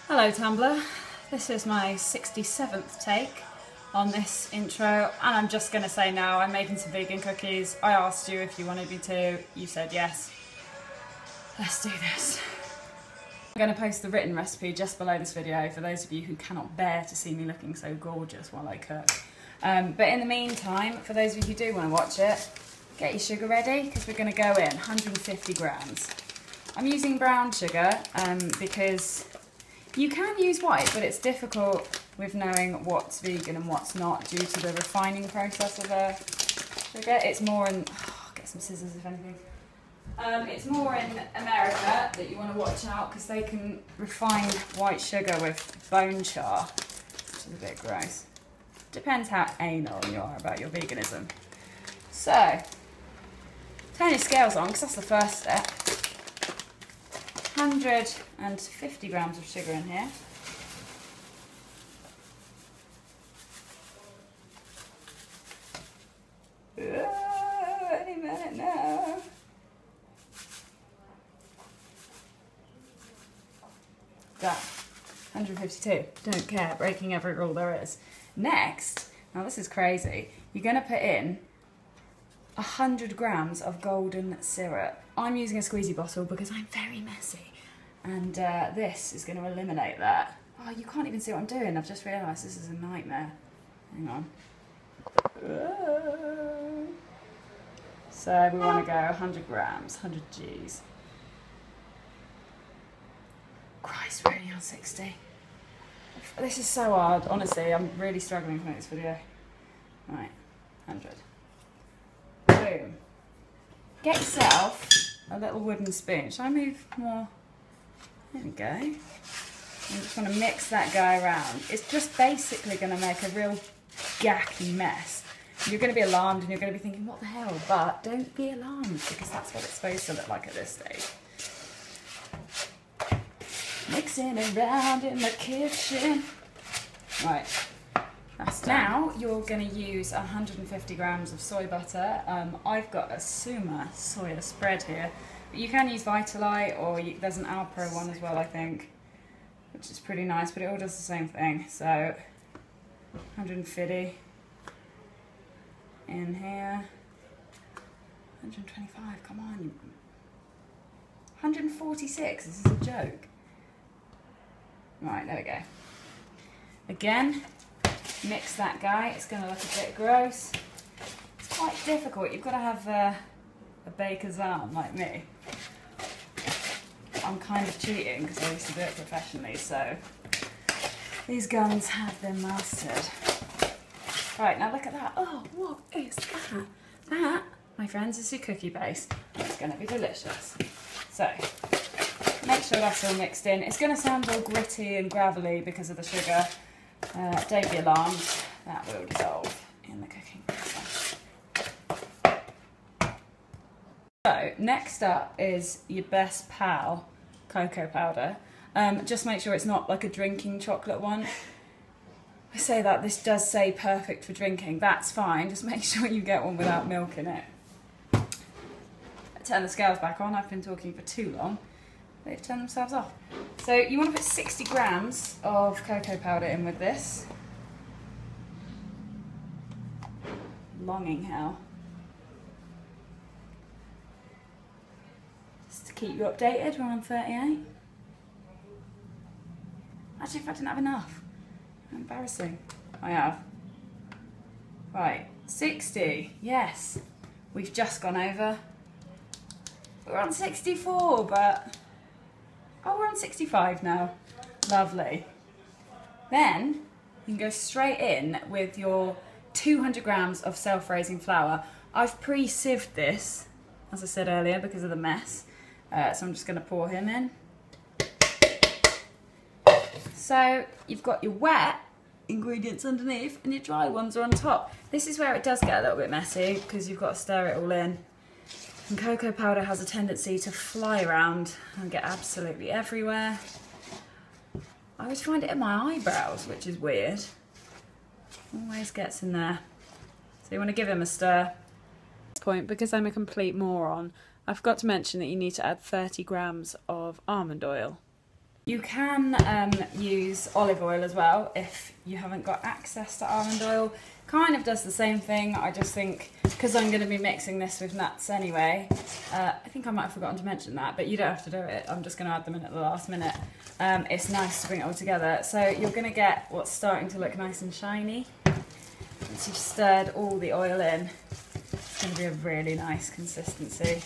Hello Tumblr, this is my 67th take on this intro, and I'm just going to say now, I'm making some vegan cookies. I asked you if you wanted me to, you said yes. Let's do this. I'm going to post the written recipe just below this video for those of you who cannot bear to see me looking so gorgeous while I cook. But in the meantime, for those of you who do want to watch it, get your sugar ready because we're going to go in 150 grams. I'm using brown sugar because you can use white, but it's difficult with knowing what's vegan and what's not due to the refining process of sugar. It's more in, I'll get some scissors if anything. It's more in America that you want to watch out because they can refine white sugar with bone char, which is a bit gross. Depends how anal you are about your veganism. So, turn your scales on because that's the first step. 150 grams of sugar in here. Any minute now. That 152. Don't care, breaking every rule there is. Next, now this is crazy, you're going to put in 100 grams of golden syrup. I'm using a squeezy bottle because I'm very messy, and this is going to eliminate that. Oh, you can't even see what I'm doing. I've just realised this is a nightmare. Hang on. So we want to go 100 grams, 100 G's. Christ, we're only on 60. This is so hard, honestly. I'm really struggling to make this video. Right, 100. Boom. Get yourself a little wooden spoon. Shall I move more? There we go. I just want to mix that guy around. It's just basically going to make a real gacky mess. You're going to be alarmed and you're going to be thinking, what the hell? But don't be alarmed because that's what it's supposed to look like at this stage. Mixing around in the kitchen. Right. Now you're going to use 150 grams of soy butter. I've got a Suma soya spread here, but you can use Vitalite or there's an Alpro one as well, I think, which is pretty nice, but it all does the same thing. So 150 in here, 125, come on, 146, this is a joke. Right, there we go. Again, mix that guy. It's going to look a bit gross. It's quite difficult. You've got to have a baker's arm like me. I'm kind of cheating because I used to do it professionally, so these guns have been mastered. Right, now look at that. Oh, what is that? That, my friends, is your cookie base. It's going to be delicious. So, make sure that's all mixed in. It's going to sound all gritty and gravelly because of the sugar. Don't be alarmed, that will dissolve in the cooking process. So, next up is your best pal, cocoa powder. Just make sure it's not like a drinking chocolate one. I say that, this does say perfect for drinking, that's fine, just make sure you get one without milk in it. Turn the scales back on, I've been talking for too long. They've turned themselves off. So you want to put 60 grams of cocoa powder in with this. Longing hell. Just to keep you updated, we're on 38. Actually, if I didn't have enough. Embarrassing. I have. Right, 60, yes. We've just gone over. We're on 64, but... oh, we're on 65 now. Lovely. Then you can go straight in with your 200 grams of self-raising flour. I've pre-sieved this, as I said earlier, because of the mess. So I'm just going to pour him in. So you've got your wet ingredients underneath and your dry ones are on top. This is where it does get a little bit messy because you've got to stir it all in. And cocoa powder has a tendency to fly around and get absolutely everywhere. I always find it in my eyebrows, which is weird. Always gets in there. So you want to give him a stir. At this point, because I'm a complete moron, I forgot to mention that you need to add 30 grams of almond oil. You can use olive oil as well if you haven't got access to almond oil. Kind of does the same thing. I just think, because I'm going to be mixing this with nuts anyway, I think I might have forgotten to mention that, but you don't have to do it. I'm just going to add them in at the last minute. It's nice to bring it all together. So you're going to get what's starting to look nice and shiny. Once you've stirred all the oil in, it's going to be a really nice consistency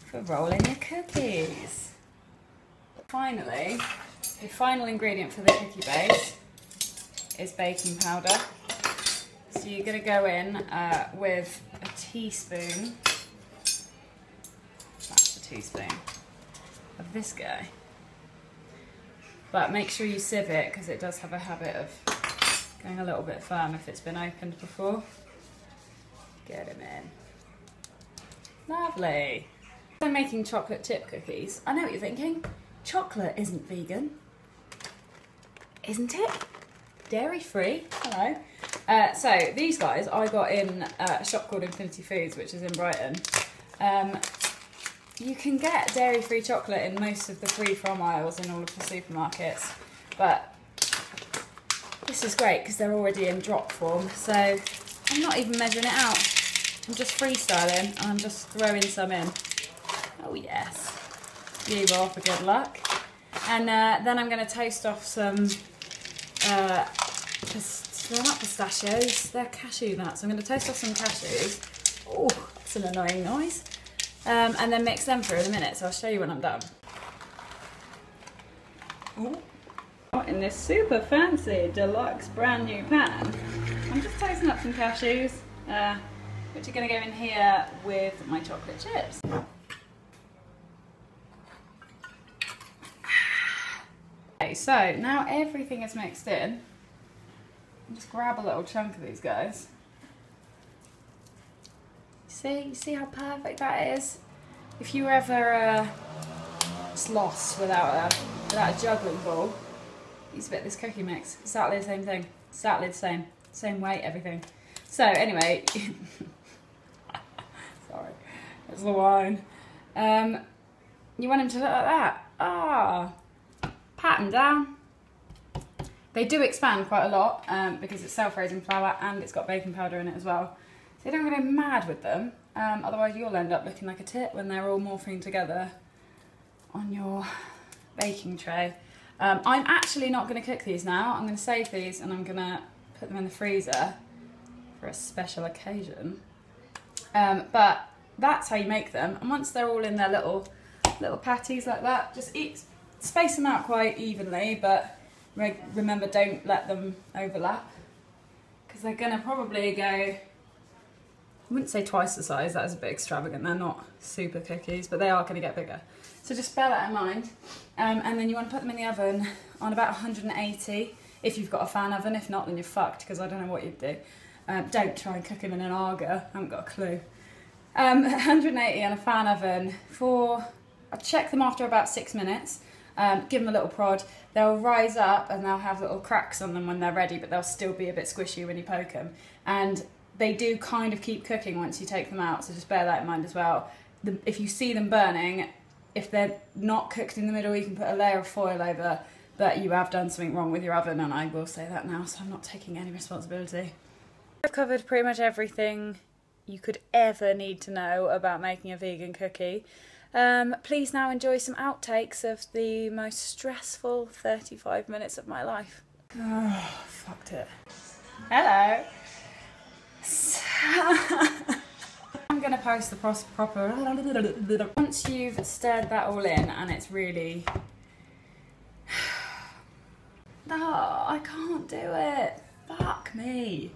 for rolling your cookies. Finally, the final ingredient for the cookie base is baking powder. So you're going to go in with a teaspoon, that's a teaspoon, of this guy. But make sure you sieve it because it does have a habit of going a little bit firm if it's been opened before. Get him in. Lovely. I'm making chocolate chip cookies. I know what you're thinking. Chocolate isn't vegan, isn't it? Dairy free. Hello. So these guys I got in a shop called Infinity Foods, which is in Brighton. You can get dairy free chocolate in most of the free from aisles in all of the supermarkets, but this is great because they're already in drop form. So I'm not even measuring it out. I'm just freestyling and I'm just throwing some in. Oh yes. You roll for good luck. And then I'm going to toast off some, they're not pistachios, they're cashew nuts. I'm going to toast off some cashews. Oh, that's an annoying noise. And then mix them through in a minute, so I'll show you when I'm done. Ooh. In this super fancy deluxe brand new pan, I'm just toasting up some cashews, which are going to go in here with my chocolate chips. Okay, so now everything is mixed in. I'll just grab a little chunk of these guys. You see how perfect that is? If you were ever just lost without a juggling ball, use a bit of this cookie mix. Exactly the same thing. Exactly the same weight, everything. So anyway, sorry, it's the wine. You want them to look like that. Ah. Pat them down. They do expand quite a lot because it's self-raising flour and it's got baking powder in it as well. So you don't go mad with them, otherwise you'll end up looking like a tit when they're all morphing together on your baking tray. I'm actually not going to cook these now. I'm going to save these and I'm going to put them in the freezer for a special occasion. But that's how you make them. And once they're all in their little patties like that, just space them out quite evenly, but remember, don't let them overlap because they're going to probably go, I wouldn't say twice the size, that is a bit extravagant, they're not super cookies, but they are going to get bigger. So just bear that in mind. And then you want to put them in the oven on about 180 if you've got a fan oven. If not, then you're fucked because I don't know what you'd do. Don't try and cook them in an Arga, I haven't got a clue. 180 on a fan oven for, I'll check them after about 6 minutes. Give them a little prod. They'll rise up and they'll have little cracks on them when they're ready, but they'll still be a bit squishy when you poke them. And they do kind of keep cooking once you take them out, so just bear that in mind as well. If you see them burning, if they're not cooked in the middle, you can put a layer of foil over, but you have done something wrong with your oven, and I will say that now, so I'm not taking any responsibility. I've covered pretty much everything you could ever need to know about making a vegan cookie. Please now enjoy some outtakes of the most stressful 35 minutes of my life. Oh, fucked it. Hello. I'm going to post the proper... Once you've stirred that all in and it's really... No, I can't do it. Fuck me.